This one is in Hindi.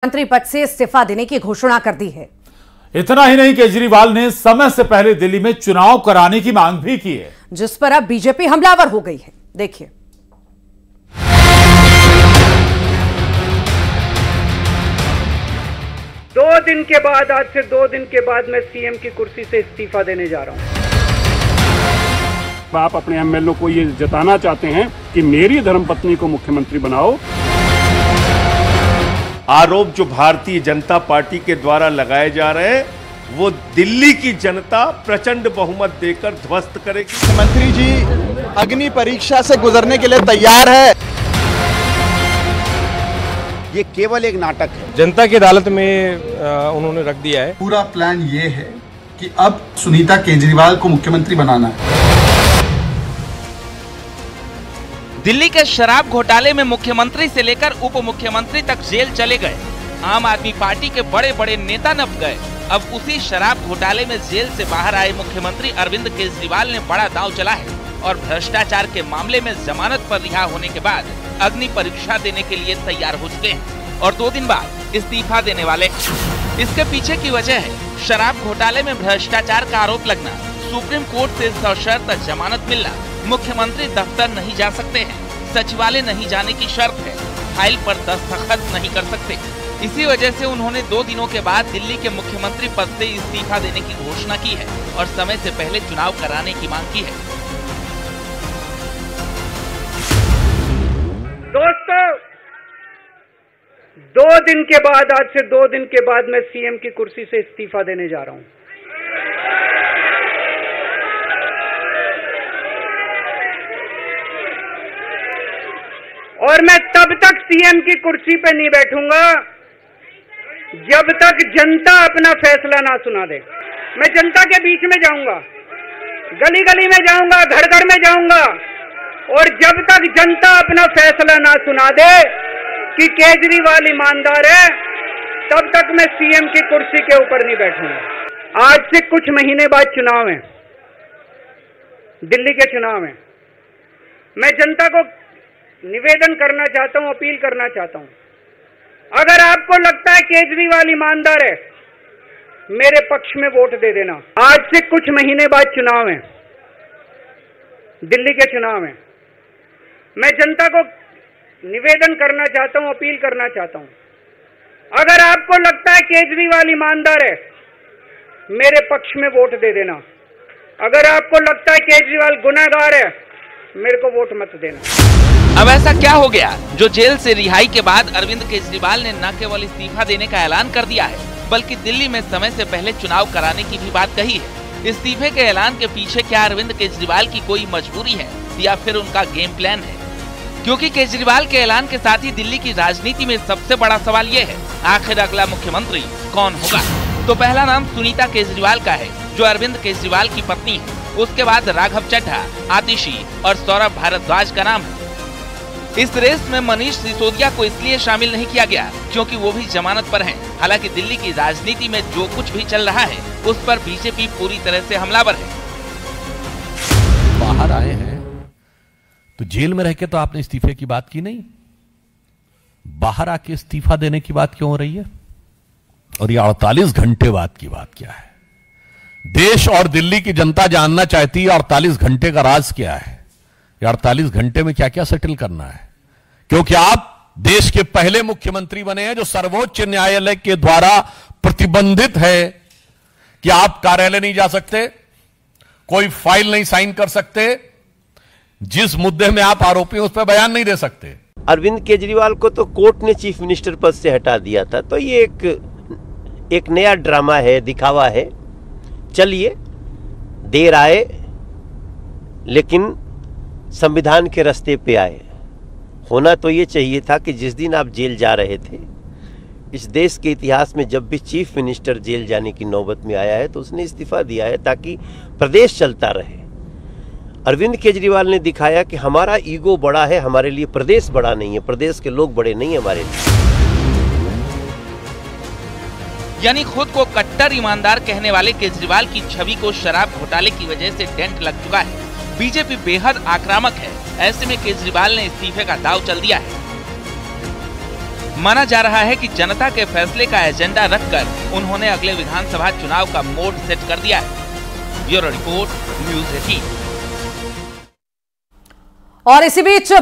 मंत्री पद से इस्तीफा देने की घोषणा कर दी है। इतना ही नहीं, केजरीवाल ने समय से पहले दिल्ली में चुनाव कराने की मांग भी की है, जिस पर अब बीजेपी हमलावर हो गई है। देखिए, दो दिन के बाद, आज से 2 दिन के बाद मैं सीएम की कुर्सी से इस्तीफा देने जा रहा हूं। आप अपने एमएलए को ये जताना चाहते हैं कि मेरी धर्मपत्नी को मुख्यमंत्री बनाओ। आरोप जो भारतीय जनता पार्टी के द्वारा लगाए जा रहे हैं, वो दिल्ली की जनता प्रचंड बहुमत देकर ध्वस्त करेगी। मुख्यमंत्री जी अग्नि परीक्षा से गुजरने के लिए तैयार है। ये केवल एक नाटक है, जनता की अदालत में उन्होंने रख दिया है। पूरा प्लान ये है कि अब सुनीता केजरीवाल को मुख्यमंत्री बनाना है। दिल्ली के शराब घोटाले में मुख्यमंत्री से लेकर उप मुख्यमंत्री तक जेल चले गए। आम आदमी पार्टी के बड़े बड़े नेता नप गए। अब उसी शराब घोटाले में जेल से बाहर आए मुख्यमंत्री अरविंद केजरीवाल ने बड़ा दांव चला है और भ्रष्टाचार के मामले में जमानत पर रिहा होने के बाद अग्नि परीक्षा देने के लिए तैयार हो चुके हैं और 2 दिन बाद इस्तीफा देने वाले। इसके पीछे की वजह है शराब घोटाले में भ्रष्टाचार का आरोप लगना, सुप्रीम कोर्ट से सशर्त जमानत मिलना, मुख्यमंत्री दफ्तर नहीं जा सकते हैं, सचिवालय नहीं जाने की शर्त है, फाइल पर दस्तखत नहीं कर सकते। इसी वजह से उन्होंने 2 दिनों के बाद दिल्ली के मुख्यमंत्री पद से इस्तीफा देने की घोषणा की है और समय से पहले चुनाव कराने की मांग की है। दोस्तों, 2 दिन के बाद, आज से 2 दिन के बाद मैं सीएम की कुर्सी से इस्तीफा देने जा रहा हूं। और मैं तब तक सीएम की कुर्सी पे नहीं बैठूंगा जब तक जनता अपना फैसला ना सुना दे। मैं जनता के बीच में जाऊंगा, गली गली में जाऊंगा, घर घर में जाऊंगा, और जब तक जनता अपना फैसला ना सुना दे कि केजरीवाल ईमानदार है, तब तक मैं सीएम की कुर्सी के ऊपर नहीं बैठूंगा। आज से कुछ महीने बाद चुनाव है, दिल्ली के चुनाव है। मैं जनता को निवेदन करना चाहता हूं, अपील करना चाहता हूं, अगर आपको लगता है केजरीवाल ईमानदार है, मेरे पक्ष में वोट दे देना। आज से कुछ महीने बाद चुनाव है, दिल्ली के चुनाव है। मैं जनता को निवेदन करना चाहता हूं, अपील करना चाहता हूं, अगर आपको लगता है केजरीवाल ईमानदार है, मेरे पक्ष में वोट दे देना। अगर आपको लगता है केजरीवाल गुनहगार है, मेरे को वोट मत देना। अब ऐसा क्या हो गया जो जेल से रिहाई के बाद अरविंद केजरीवाल ने न केवल इस्तीफा देने का ऐलान कर दिया है, बल्कि दिल्ली में समय से पहले चुनाव कराने की भी बात कही है। इस्तीफे के ऐलान के पीछे क्या अरविंद केजरीवाल की कोई मजबूरी है या फिर उनका गेम प्लान है? क्योंकि केजरीवाल के ऐलान के साथ ही दिल्ली की राजनीति में सबसे बड़ा सवाल ये है, आखिर अगला मुख्यमंत्री कौन होगा? तो पहला नाम सुनीता केजरीवाल का है, जो अरविंद केजरीवाल की पत्नी है। उसके बाद राघव चड्ढा, आतिशी और सौरभ भारद्वाज का नाम है। इस रेस में मनीष सिसोदिया को इसलिए शामिल नहीं किया गया क्योंकि वो भी जमानत पर हैं। हालांकि दिल्ली की राजनीति में जो कुछ भी चल रहा है, उस पर बीजेपी पूरी तरह से हमलावर है। बाहर आए हैं तो जेल में रह के तो आपने इस्तीफे की बात की नहीं, बाहर आके इस्तीफा देने की बात क्यों हो रही है? और ये 48 घंटे बाद की बात क्या है? देश और दिल्ली की जनता जानना चाहती है 48 घंटे का राज क्या है, 48 घंटे में क्या क्या सेटल करना है। क्योंकि आप देश के पहले मुख्यमंत्री बने हैं जो सर्वोच्च न्यायालय के द्वारा प्रतिबंधित है कि आप कार्यालय नहीं जा सकते, कोई फाइल नहीं साइन कर सकते, जिस मुद्दे में आप आरोपी हैं उस पर बयान नहीं दे सकते। अरविंद केजरीवाल को तो कोर्ट ने चीफ मिनिस्टर पद से हटा दिया था, तो ये एक नया ड्रामा है, दिखावा है। चलिए, देर आए लेकिन संविधान के रास्ते पे आए। होना तो ये चाहिए था कि जिस दिन आप जेल जा रहे थे, इस देश के इतिहास में जब भी चीफ मिनिस्टर जेल जाने की नौबत में आया है तो उसने इस्तीफा दिया है ताकि प्रदेश चलता रहे। अरविंद केजरीवाल ने दिखाया कि हमारा ईगो बड़ा है, हमारे लिए प्रदेश बड़ा नहीं है, प्रदेश के लोग बड़े नहीं है हमारे लिए। यानी खुद को कट्टर ईमानदार कहने वाले केजरीवाल की छवि को शराब घोटाले की वजह से डेंट लग चुका है। बीजेपी बेहद आक्रामक है, ऐसे में केजरीवाल ने इस्तीफे का दांव चल दिया है। माना जा रहा है कि जनता के फैसले का एजेंडा रखकर उन्होंने अगले विधानसभा चुनाव का मोड सेट कर दिया है। Bureau report, news 18। और इसी बीच